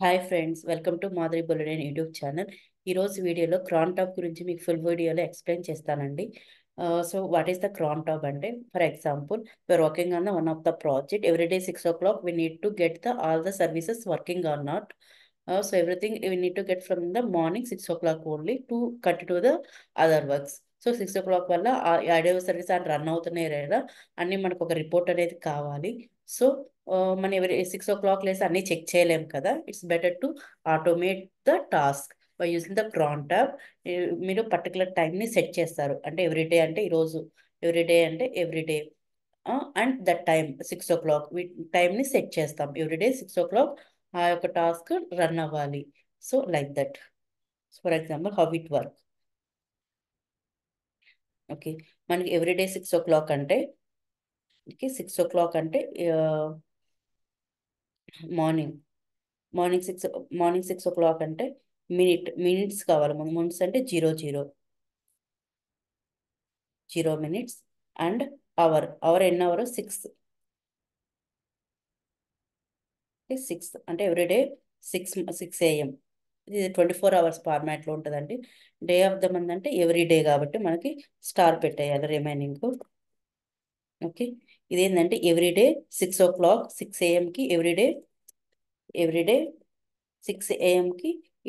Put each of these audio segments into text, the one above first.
Hi friends, welcome to Madhuri bulletin YouTube channel. ఈరోజు వీడియోలో క్రాన్ top గురించి మీకు ఫుల్ వీడియోలో ఎక్స్ప్లెయిన్ చేస్తానండి. So what is the crontab అంటే, for example, we're working on the one of the project. Every day 6 o'clock we need to get the all the services working or not. So everything we need to get from the morning 6 o'clock only to continue the other works. So 6 o'clock వల్ల audio service అని run అవుతున్నాయి లేదా అన్ని మనకు ఒక report అనేది కావాలి. So మనం ఎవరి 6 o'clock లేసి అన్ని చెక్ చేయలేం కదా. It's better to automate the task by using the crontab. మీరు పర్టికులర్ టైంని సెట్ చేస్తారు, అంటే ఎవ్రీడే అంటే ఈరోజు, ఎవ్రీడే అంటే everyday and that time 6 o'clock టైంని సెట్ చేస్తాం. ఎవ్రీడే 6 o'clock ఆ యొక్క టాస్క్ రన్ అవ్వాలి. So like that, for example how it work. Okay, మనకి ఎవ్రీడే 6 o'clock అంటే, ఓకే, 6 o'clock అంటే మార్నింగ్ మార్నింగ్ 6 o'clock అంటే మినిట్స్ కావాలి. మినిట్స్ అంటే 0 మినిట్స్ అండ్ అవర్ ఎన్ని అవర్ 6 అంటే ఎవ్రీడే 6 AM. ఇది 24 hours ఫార్మాట్లో ఉంటుందండి. డే ఆఫ్ ద మంత్ అంటే ఎవ్రీ డే కాబట్టి మనకి స్టార్ పెట్టేయాలి రిమైనింగ్. ఓకే, ఇదేంటంటే everyday 6 o'clock 6 AM everyday 6 AM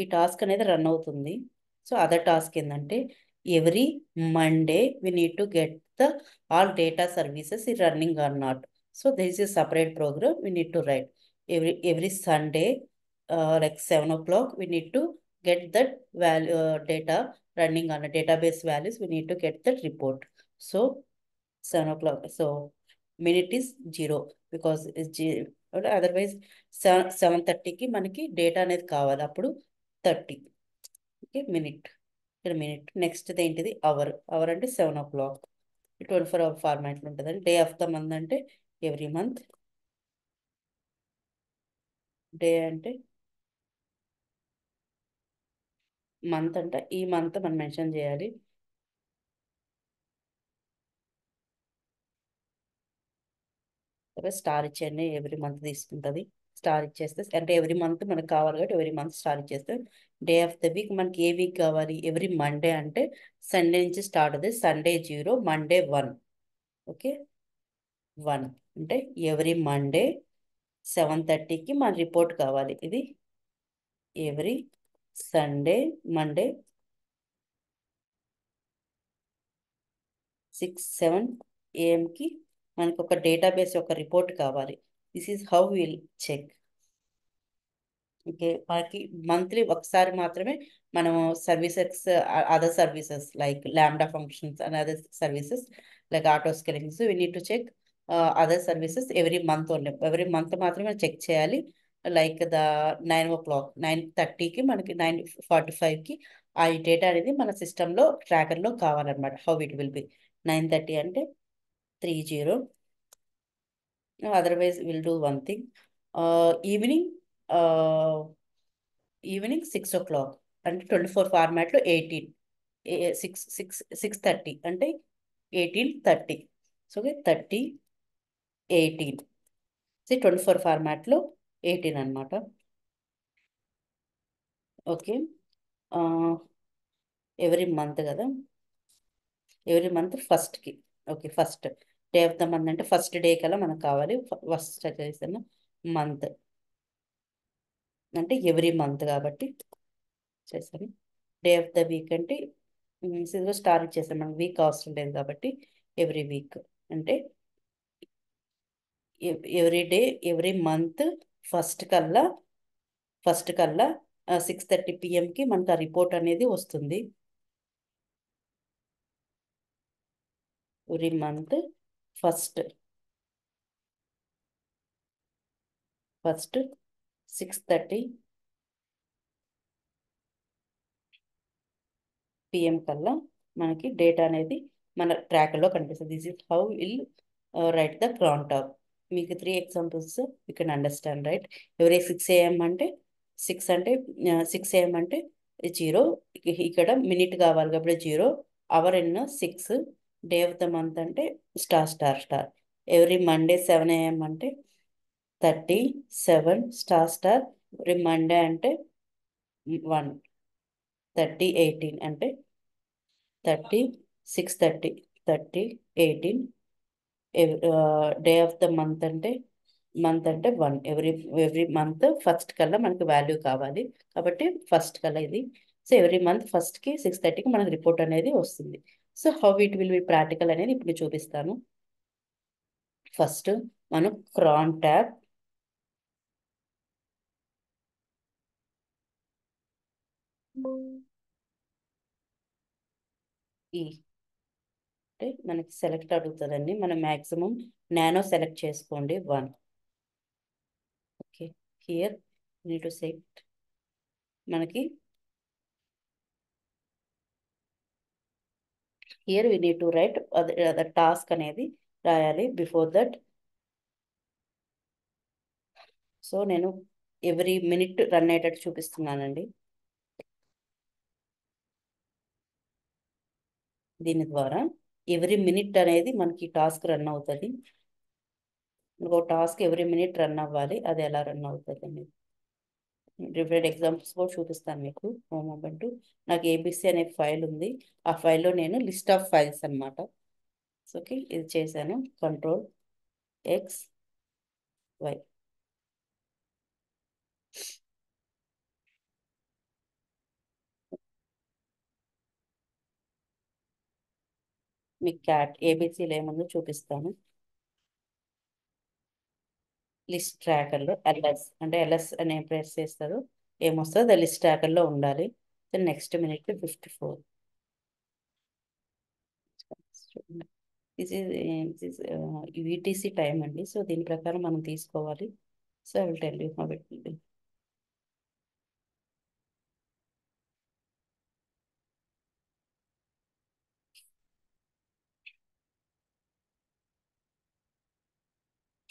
ఈ టాస్క్ అనేది రన్ అవుతుంది. సో అదర్ టాస్క్ ఏంటంటే, every Monday we need to get the all data services ఈ running or not. So this is separate program we need to write. Every Sunday like 7 o'clock we need to get that value data running on a database values. We need to get that report. So 7 o'clock, so minute is 0 because it's otherwise 7:30కి మనకి data అనేది కావాలి, అప్పుడు 30. Okay, minute next ఏంటిది hour అంటే 7 o'clock. 24 hour ఫార్మాట్లో ఉంటుందండి. Day of the month అంటే every month. Day అంటే మంత్ అంటే ఈ మంత్ మనం మెన్షన్ చేయాలి. స్టార్ ఇచ్చేయండి, ఎవ్రీ మంత్ తీసుకుంటుంది. స్టార్ ఇచ్చేస్తే అంటే ఎవ్రీ మంత్ మనకు కావాలి కాబట్టి ఎవ్రీ మంత్ స్టార్ ఇచ్చేస్తే, డే ఆఫ్ ద వీక్ మనకి ఏ వీక్ కావాలి, ఎవ్రీ మండే అంటే సండే నుంచి స్టార్ట్ అవుతుంది. Sunday 0, Monday 1. ఓకే, 1 అంటే ఎవ్రీ మండే 7:30కి మన రిపోర్ట్ కావాలి. ఇది ఎవ్రీ మండే 6-7 AM మనకు ఒక డేటాబేస్ యొక్క రిపోర్ట్ కావాలి. This is how will check. Okay, మనకి మంత్లీ ఒకసారి మాత్రమే మనము services, other services like lambda functions and other services like auto scalings we need to check other services every month only. Every month మాత్రమే check చేయాలి. Like 9:30కి మనకి 9:45కి ఆ డేటా అనేది మన సిస్టంలో ట్రాకర్లో కావాలన్నమాట. హౌ ఇట్ విల్ బి 9:30 అంటే 30. Otherwise will do one thing. Evening evening 6 o'clock అంటే 24 ఫార్మాట్లో 6:30 అంటే 18:30. సో 30 18 24 ఫార్మాట్లో 18 అనమాట. ఓకే, ఎవ్రీ మంత్ కదా, ఎవ్రీ మంత్ ఫస్ట్కి. Okay, first day of the month అంటే ఫస్ట్ డే కల్లా మనకు కావాలి. ఫస్ట్ చేసిన మంత్ అంటే ఎవ్రీ మంత్ కాబట్టి చేస్తాను. డే ఆఫ్ ద వీక్ అంటే సింగిల్ స్టార్ ఇచ్చేస్తాం, మనకి వీక్ అవసరం లేదు కాబట్టి ఎవ్రీ వీక్ అంటే every day every month first కల్లా 6:30 PM మనకు ఆ రిపోర్ట్ అనేది వస్తుంది. ఎవ్రీ మంత్ ఫస్ట్ 6:30 PM కల్లా మనకి డేటా అనేది మన ట్రాక్లో కనిపిస్తుంది. This is how will write the crontab. మీకు 3 examples you can understand, right? Every 6 AM అంటే 6 AM అంటే 0. ఇక్కడ మినిట్ కావాలి కాబట్టి 0, అవర్ ఎన్నో 6, డే ఆఫ్ ద మంత్ అంటే స్టార్. ఎవ్రీ మండే 7 AM అంటే 37 స్టార్ స్టార్ మండే అంటే 1, 30 18 అంటే 36 30 డే ఆఫ్ ద మంత్ అంటే 1, ఎవ్రీ మంత్ ఫస్ట్ కల్లా మనకి వాల్యూ కావాలి కాబట్టి ఫస్ట్ కల్లా ఇది. సో ఎవ్రీ మంత్ ఫస్ట్కి 6:30కి మనకి రిపోర్ట్ అనేది వస్తుంది. So how it will be practical అనేది ఇప్పుడు చూపిస్తాను. ఫస్ట్ మనం క్రాన్ ట్యాబ్ ఈ అంటే మనకి సెలెక్ట్ అడుగుతుందండి. మనం మ్యాక్సిమం నానో సెలెక్ట్ చేసుకోండి 1. Okay, here need to set మనకి here we need to write other task అనేది రాయాలి బిఫోర్ దట్. సో నేను ఎవ్రీ మినిట్ రన్ అయ్యేటట్టు చూపిస్తున్నానండి. దీని ద్వారా ఎవ్రీ మినిట్ అనేది మనకి టాస్క్ రన్ అవుతుంది. ఇంకో టాస్క్ ఎవ్రీ మినిట్ రన్ అవ్వాలి, అది ఎలా రన్ అవుతుంది అనేది డిఫరెంట్ ఎగ్జాంపుల్స్ కూడా చూపిస్తాను మీకు. ఓ మూమెంట్, నాకు ఏబిసి అనే ఫైల్ ఉంది. ఆ ఫైల్లో నేను లిస్ట్ ఆఫ్ ఫైల్స్ అనమాట. ఓకే, ఇది చేశాను. Ctrl+X+Y. మీకు ఏబిసిలో ఏముందో చూపిస్తాను. లిస్ట్ ట్రాకర్లో ఎల్ఎస్ అంటే ఎల్ఎస్ అని ప్రెస్ చేస్తారు, ఏమొస్తుందో అది లిస్ట్ ట్రాకర్లో ఉండాలి. Next minute 54. This is UTC time అండి. సో దీని ప్రకారం మనం తీసుకోవాలి. So I will tell you how it will be.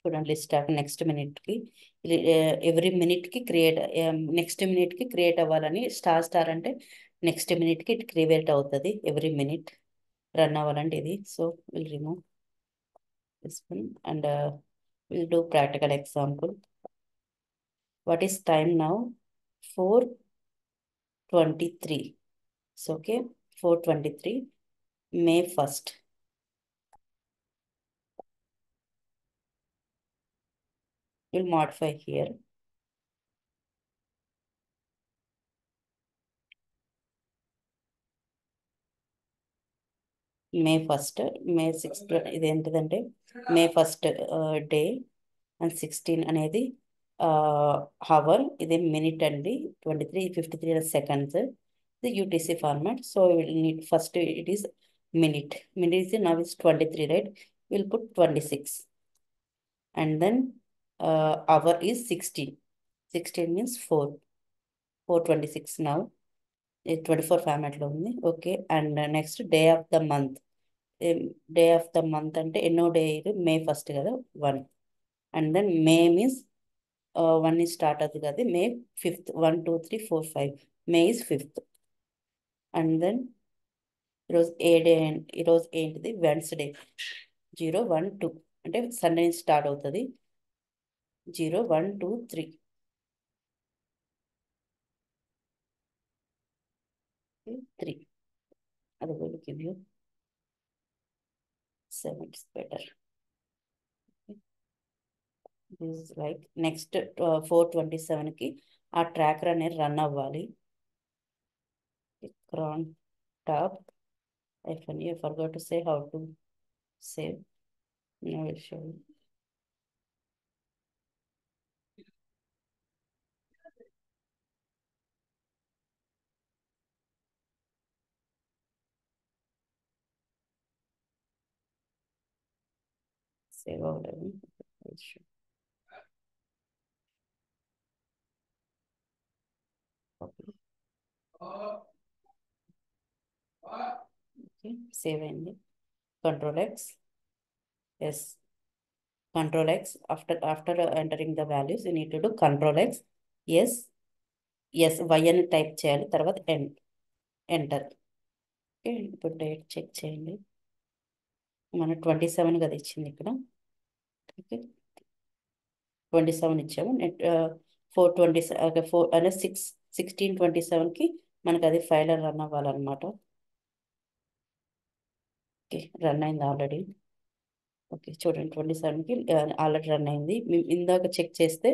చూడండి, లిస్ట్ ట్రాక్ నెక్స్ట్ మినిట్కి ఎవ్రీ మినిట్కి నెక్స్ట్ మినిట్కి క్రియేట్ అవ్వాలని స్టార్ స్టార్ అంటే నెక్స్ట్ మినిట్కి ఇట్ క్రియేట్ అవుతుంది. ఎవ్రీ మినిట్ రన్ అవ్వాలంటే ఇది. So will remove this one and will do practical example. What is time now? 4:23. So okay, 4:23 May 1st. We'll modify here. May 1st, May 6th ఇది ఏంటిదంటే May 1st day and 16 అనేది hour, ఇది minute అండి. 23:53 seconds. The UTC format. So we will need first it is minute. Minute is now is 23, right? We'll put 26. And then hour is 16. 16 means 4. 4:26 now. 24 format లో ఉంది. Okay, and next day of the month. Day of the month అంటే ఎన్నో day ఇది? May 1st కదా, 1. And then May means 1 is start అవుతుంది కదా, May 5th. 1 2 3 4 5 May is 5th. And then ఈరోజు ఏ డే? ఈరోజు ఏంటిది? వెన్స్డే. 0 1 2 అంటే సండే నుంచి స్టార్ట్ అవుతుంది. 0 1 2 3 3. అది will give you 7. It's better. This is like next 4:27కి ఆ ట్రాకర్ అనేది రన్ అవ్వాలి. cron tab -, I forgot to say how to save. Now I will show you. Save out. I will show. Okay. Okay, save అయింది. Ctrl+X. Yes. Ctrl+X. After entering the values, you need to do Ctrl+X. Yes. Yes, Y అని type చేయాలి, తర్వాత enter. Okay, ఇప్పుడు date check చేయండి. మన 27 కదా ఇచ్చింది ఇక్కడ. ఓకే, 27 ఇచ్చాము. నెట్ 427 4 అనే 1627కి మనకు అది ఫైల్ రన్ అవ్వాలన్నమాట. ఓకే, రన్ అయింది ఆల్రెడీ. ఓకే చూడండి, 27కి ఆల్రెడీ రన్ అయింది. మేము ఇందాక చెక్ చేస్తే,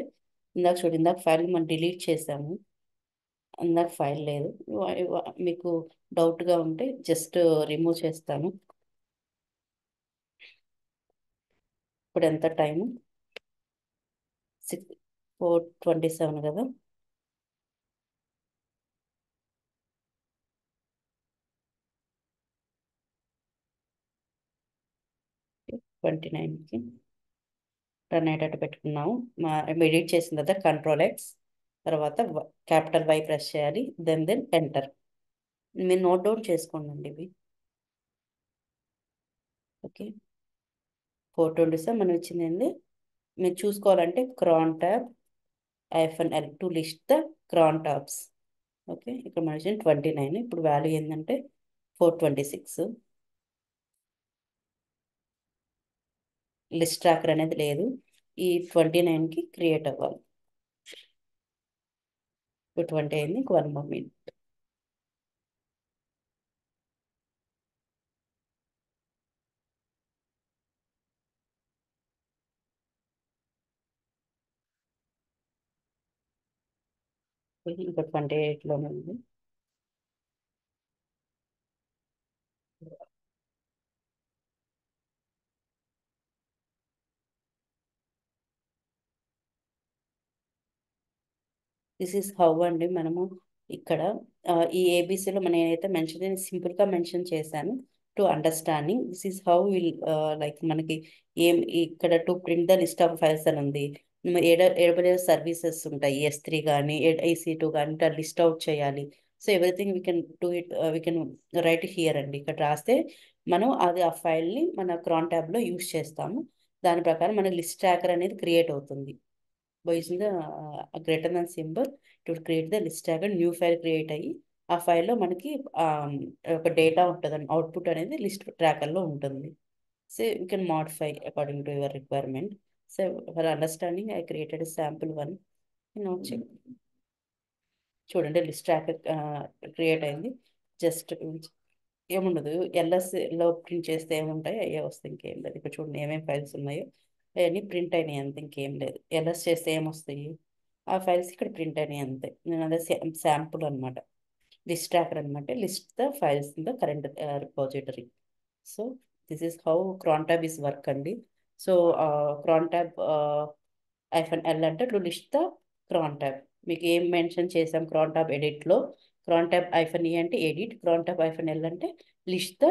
ఇందాక చూడండి, ఇందాక ఫైల్ మనం డిలీట్ చేసాము. ఇందాక ఫైల్ లేదు. మీకు డౌట్గా ఉంటే జస్ట్ రిమూవ్ చేస్తాను. ఇప్పుడు ఎంత టైము? 4:27 కదా. 29కి రన్ అయ్యేటట్టు పెట్టుకున్నాము. ఎడిట్ చేసిన తర్వాత Ctrl+X, తర్వాత క్యాపిటల్ Y ప్రెస్ చేయాలి. Then enter. మీరు నోట్ డౌన్ చేసుకోండి ఇవి. ఓకే, 427 మనం ఇచ్చింది ఏంది మీరు చూసుకోవాలంటే crontab -L to list the crontabs. Okay, ఇక్కడ మన 29. ఇప్పుడు వాల్యూ ఏంటంటే 426. లిస్ట్ ట్రాకర్ అనేది లేదు. ఈ 29కి క్రియేట్ అవ్వాలి. ఇప్పుడు 20 అయింది. 1 more minute. ఇంకా 28లోనే ఉంది. దిస్ ఈస్ హౌ అండి మనము ఇక్కడ ఈ ఏబీసీలో మనం ఏదైతే మెన్షన్ సింపుల్గా మెన్షన్ చేశాను. To understanding this is how will like మనకి ఏం ఇక్కడ to print the list of files అని ఉంది. ఏడబ్ల్యూఎస్ సర్వీసెస్ ఉంటాయి, S3 కానీ EC2 కానీ ఇట్లా లిస్ట్ అవుట్ చేయాలి. So everything we can do it, we can write here అండి. ఇక్కడ రాస్తే మనం అది ఆ ఫైల్ని మన క్రాన్ ట్యాబ్లో యూస్ చేస్తాము. దాని ప్రకారం మన లిస్ట్ ట్రాకర్ అనేది క్రియేట్ అవుతుంది. by using the greater than symbol to create the list tag and new file create అయ్యి ఆ ఫైల్లో మనకి ఒక డేటా ఉంటుంది, అవుట్పుట్ అనేది లిస్ట్ ట్రాకర్లో ఉంటుంది. So you can modify according to your requirement. So for understanding I created sample 1. Note check. చూడండి, లిస్ట్ ట్రాకర్ క్రియేట్ అయింది. జస్ట్ ఏముండదు, ఎల్ఎస్లో ప్రింట్ చేస్తే ఏముంటాయి అయ్యే వస్తాయి, ఇంకేం లేదు. ఇక్కడ చూడండి ఏమేమి ఫైల్స్ ఉన్నాయో అవన్నీ ప్రింట్ అయినాయి అంతే, ఇంకేం లేదు. ఎల్ఎస్ చేస్తే ఏమొస్తాయి ఆ ఫైల్స్ ఇక్కడ ప్రింట్ అయినాయి అంతే. నేను అదే శాంపుల్ అనమాట, లిస్ట్ ట్రాకర్ అనమాట. List the files in the current repository. So this is how crontab is work అండి. సో క్రాన్ ట్యాబ్ -L అంటే to list the crontab. మీకు ఏం మెన్షన్ చేసాం క్రాన్ ట్యాబ్ ఎడిట్లో, క్రాన్ ట్యాబ్ -E అంటే edit, crontab -L అంటే list the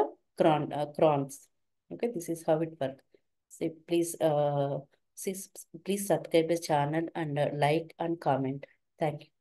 crons. Okay, this is how it work. So please subscribe the channel and like and comment. Thank you.